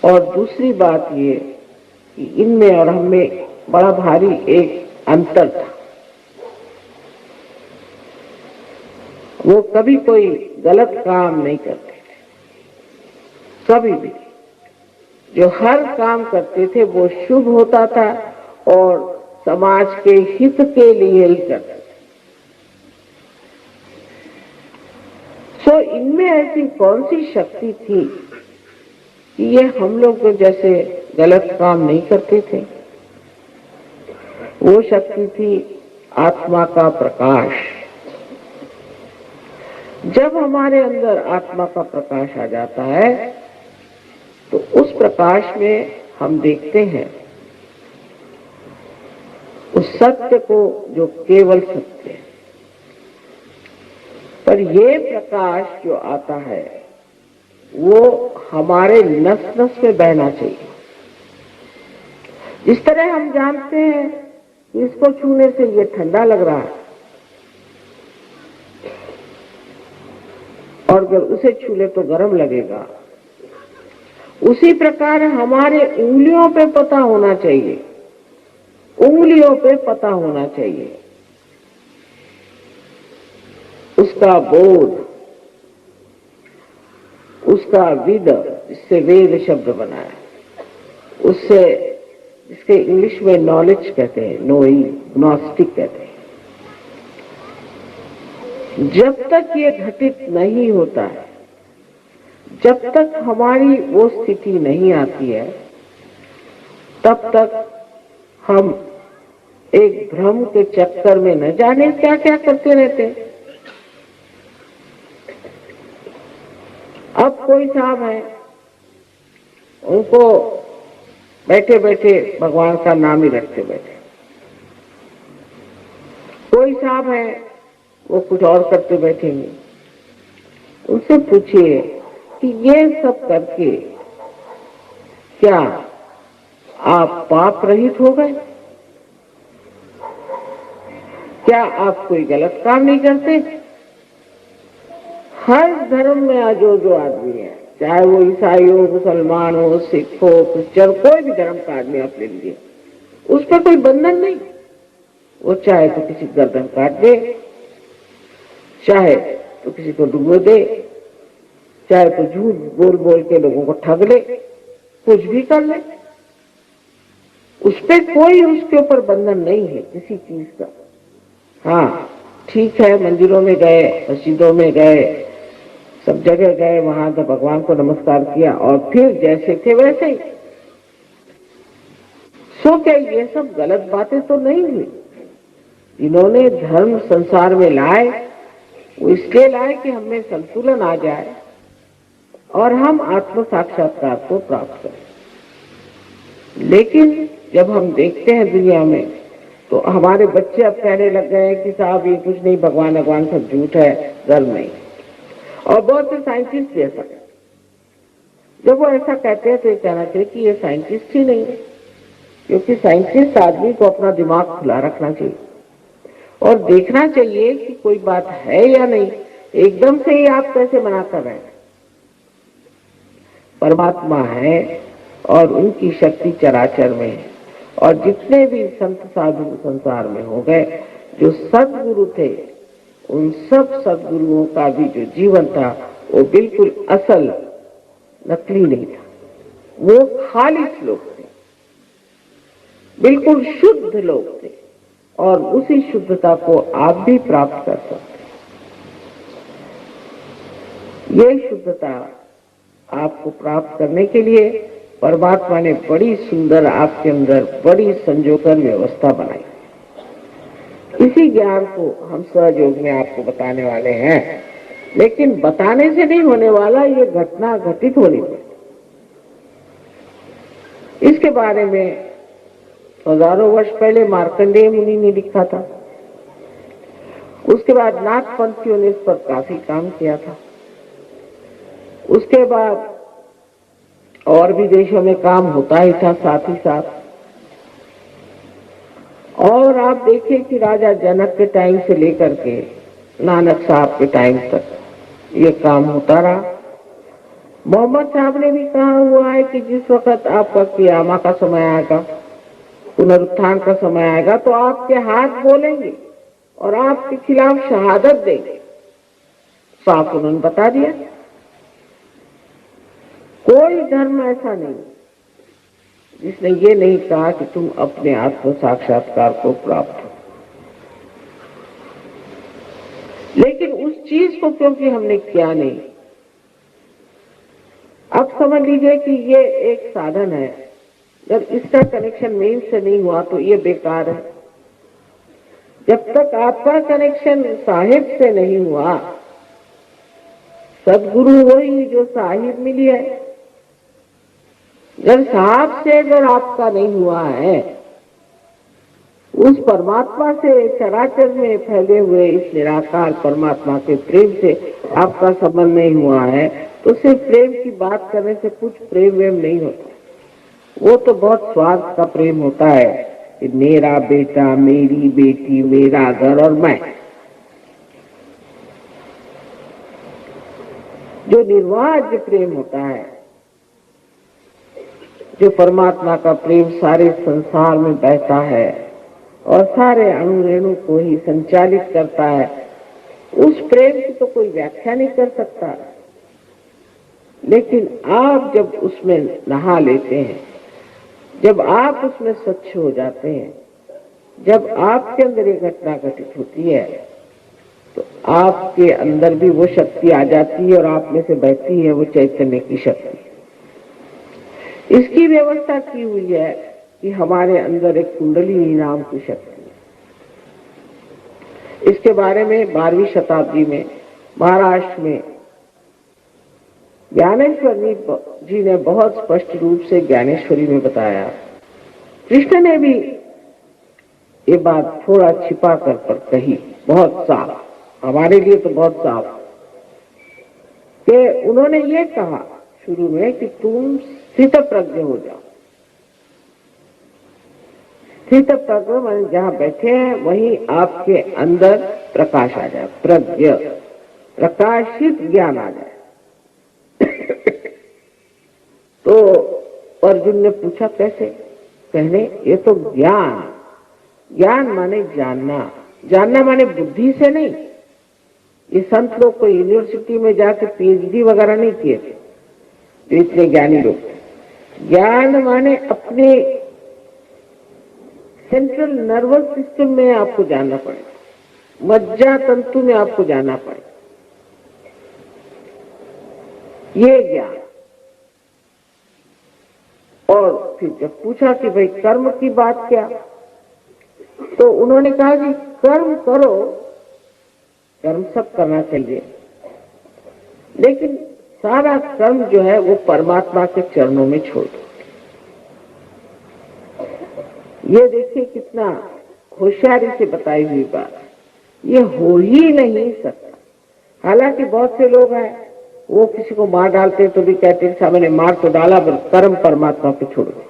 और दूसरी बात ये कि इनमें और हमें बड़ा भारी एक अंतर था। वो कभी कोई गलत काम नहीं करते थे, कभी भी। जो हर काम करते थे वो शुभ होता था और समाज के हित के लिए ही करते थे। सो इनमें ऐसी कौन सी शक्ति थी कि ये हम लोग जैसे गलत काम नहीं करते थे? वो शक्ति थी आत्मा का प्रकाश। जब हमारे अंदर आत्मा का प्रकाश आ जाता है तो उस प्रकाश में हम देखते हैं उस सत्य को जो केवल सत्य है। पर ये प्रकाश जो आता है वो हमारे नस नस में बहना चाहिए। जिस तरह हम जानते हैं कि इसको छूने से ये ठंडा लग रहा है और अगर उसे छू ले तो गर्म लगेगा, उसी प्रकार हमारे उंगलियों पे पता होना चाहिए, उंगलियों पे पता होना चाहिए उसका बोध, उसका विद, जिससे वेद शब्द बना है, उससे जिसके इंग्लिश में नॉलेज कहते हैं, नोइंग, ग्नोस्टिक कहते हैं। जब तक ये घटित नहीं होता है, जब तक हमारी वो स्थिति नहीं आती है, तब तक हम एक भ्रम के चक्कर में न जाने क्या क्या करते रहते हैं। अब कोई साहब है, उनको बैठे बैठे भगवान का नाम ही रखते बैठे। कोई साहब है वो कुछ और करते बैठेंगे। उनसे पूछिए कि ये सब करके क्या आप पाप रहित हो गए? क्या आप कोई गलत काम नहीं करते? हर धर्म में जो आदमी है, चाहे वो ईसाई हो, मुसलमान हो, सिख हो, क्रिश्चियन, कोई भी धर्म का आदमी आप ले लीजिए, उस पर कोई बंधन नहीं। वो चाहे तो किसी गर्दन काट दे, चाहे तो किसी को डुबो दे, चाहे तो झूठ बोल बोल के लोगों को ठग ले, कुछ भी कर ले, उस पर कोई उसके ऊपर बंधन नहीं है किसी चीज का। हाँ ठीक है, मंदिरों में गए, मस्जिदों में गए, सब जगह गए, वहां तो भगवान को नमस्कार किया और फिर जैसे थे वैसे ही। सो क्या ये सब गलत बातें तो नहीं हुई? इन्होंने धर्म संसार में लाए, वो इसलिए लाए कि हमें संतुलन आ जाए और हम आत्म साक्षात्कार को प्राप्त करें। लेकिन जब हम देखते हैं दुनिया में तो हमारे बच्चे अब कहने लग गए हैं कि साहब ये कुछ नहीं, भगवान भगवान सब झूठ है, धर्म नहीं। और बहुत से साइंटिस्ट भी ऐसा कहते हैं। जब वो ऐसा कहते हैं तो ये कहना चाहिए कि ये साइंटिस्ट ही नहीं है, क्योंकि साइंटिस्ट आदमी को अपना दिमाग खुला रखना चाहिए और देखना चाहिए कि कोई बात है या नहीं। एकदम से ही आप कैसे मना कर रहे हैं? परमात्मा है और उनकी शक्ति चराचर में है। और जितने भी संत साधु संसार में हो गए, जो सद्गुरु थे, उन सब सद्गुरुओं का भी जो जीवन था वो बिल्कुल असल, नकली नहीं था। वो खालिस लोग थे, बिल्कुल शुद्ध लोग थे और उसी शुद्धता को आप भी प्राप्त कर सकते हैं। ये शुद्धता आपको प्राप्त करने के लिए परमात्मा ने बड़ी सुंदर आपके अंदर बड़ी संजोकर व्यवस्था बनाई। इसी ज्ञान को हम सहयोग में आपको बताने वाले हैं, लेकिन बताने से नहीं होने वाला, ये घटना घटित होनी चाहिए। इसके बारे में हजारों वर्ष पहले मार्कंडेय मुनि ने लिखा था। उसके बाद नाथ पंथियों ने इस पर काफी काम किया था। उसके बाद और भी देशों में काम होता ही था साथ ही साथ। और आप देखिए कि राजा जनक के टाइम से लेकर के नानक साहब के टाइम तक ये काम होता रहा। मोहम्मद साहब ने भी कहा हुआ है कि जिस वक्त आपका कियामा का समय आएगा, पुनरुत्थान का समय आएगा, तो आपके हाथ बोलेंगे और आपके खिलाफ शहादत देंगे। साफ उन्होंने बता दिया। कोई धर्म ऐसा नहीं जिसने ये नहीं कहा कि तुम अपने आत्म साक्षात्कार को प्राप्त हो। लेकिन उस चीज को क्योंकि हमने किया नहीं, अब समझ लीजिए कि ये एक साधन है, जब इसका कनेक्शन मेन से नहीं हुआ तो ये बेकार है। जब तक आपका कनेक्शन साहिब से नहीं हुआ, सदगुरु वही जो साहिब मिली है, जब साहब से अगर आपका नहीं हुआ है, उस परमात्मा से, चराचर में फैले हुए इस निराकार परमात्मा के प्रेम से आपका संबंध नहीं हुआ है, तो सिर्फ प्रेम की बात करने से कुछ प्रेम वेम नहीं होता। वो तो बहुत स्वार्थ का प्रेम होता है कि मेरा बेटा, मेरी बेटी, मेरा घर और मैं। जो निर्वाज्य प्रेम होता है, जो परमात्मा का प्रेम सारे संसार में बहता है और सारे अणु रेणु को ही संचालित करता है, उस प्रेम की तो कोई व्याख्या नहीं कर सकता। लेकिन आप जब उसमें नहा लेते हैं, जब आप उसमें स्वच्छ हो जाते हैं, जब आपके अंदर ये घटना घटित होती है, तो आपके अंदर भी वो शक्ति आ जाती है और आप में से बहती है वो चैतन्य की शक्ति। इसकी व्यवस्था की हुई है कि हमारे अंदर एक कुंडलिनी नाम की शक्ति है। इसके बारे में 12वीं शताब्दी में महाराष्ट्र में ज्ञानेश्वर जी ने बहुत स्पष्ट रूप से ज्ञानेश्वरी में बताया। कृष्ण ने भी ये बात थोड़ा छिपा कर पर कही, बहुत साफ, हमारे लिए तो बहुत साफ, कि उन्होंने ये कहा शुरू में कि तुम स्थित प्रज्ञ हो जाओ। स्थित प्रज्ञ माने जहां बैठे हैं वहीं आपके अंदर प्रकाश आ जाए, प्रज्ञ, प्रकाशित ज्ञान आ जाए। तो अर्जुन ने पूछा कैसे? कहने ये तो ज्ञान, ज्ञान माने जानना, जानना माने बुद्धि से नहीं। ये संत लोग को यूनिवर्सिटी में जाके पीएचडी वगैरह नहीं किए थे, तो इतने ज्ञानी लोग थे। ज्ञान माने अपने सेंट्रल नर्वस सिस्टम में आपको जानना पड़ेगा, मज्जा तंतु में आपको जानना पड़ेगा, ये ज्ञान। और फिर जब पूछा कि भाई कर्म की बात क्या, तो उन्होंने कहा कि कर्म करो, कर्म सब करना चाहिए, लेकिन सारा कर्म जो है वो परमात्मा के चरणों में छोड़ दो। ये देखिए कितना होशियारी से बताई हुई बात, ये हो ही नहीं सकता। हालांकि बहुत से लोग हैं वो किसी को मार डालते हैं तो भी कहते हैं सामने मार तो डाला, कर्म परमात्मा पे छोड़ दो।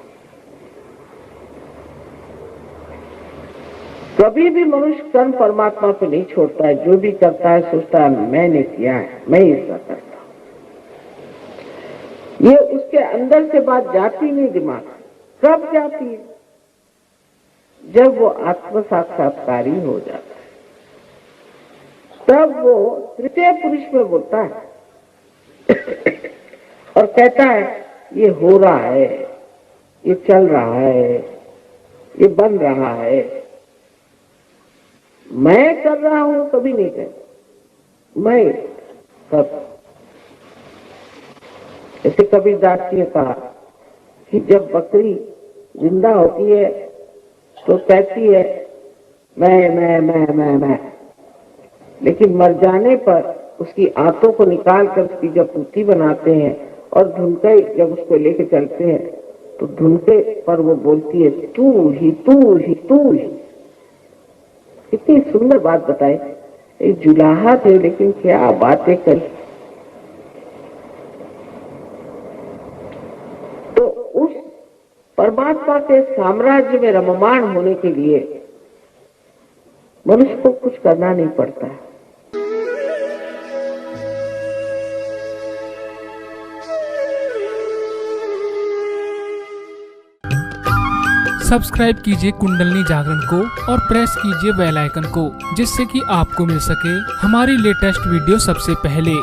कभी भी मनुष्य कर्म परमात्मा पे नहीं छोड़ता है। जो भी करता है सोचता है मैंने किया है, मैं इसका करता हूं। ये उसके अंदर से बात जाती नहीं दिमाग। कब जाती है? जब वो आत्म साक्षात्कारी हो जाता है, तब वो तृतीय पुरुष में बोलता है और कहता है ये हो रहा है, ये चल रहा है, ये बन रहा है, मैं कर रहा हूं कभी नहीं कहता। मैं कब, ऐसे कबीरदास जी ने कहा कि जब बकरी जिंदा होती है तो कहती है मैं, लेकिन मर जाने पर उसकी आंतों को निकाल कर उसकी जब पुट्ठी बनाते हैं और धुनके जब उसको लेके चलते हैं तो धुनके पर वो बोलती है तू ही तू ही तू ही। कितनी सुंदर बात बताई। एक जुलाहा थे लेकिन क्या बातें करी। तो उस परमात्मा के साम्राज्य में रममाण होने के लिए मनुष्य को कुछ करना नहीं पड़ता है। सब्सक्राइब कीजिए कुंडलनी जागरण को और प्रेस कीजिए बेल आइकन को, जिससे कि आपको मिल सके हमारी लेटेस्ट वीडियो सबसे पहले।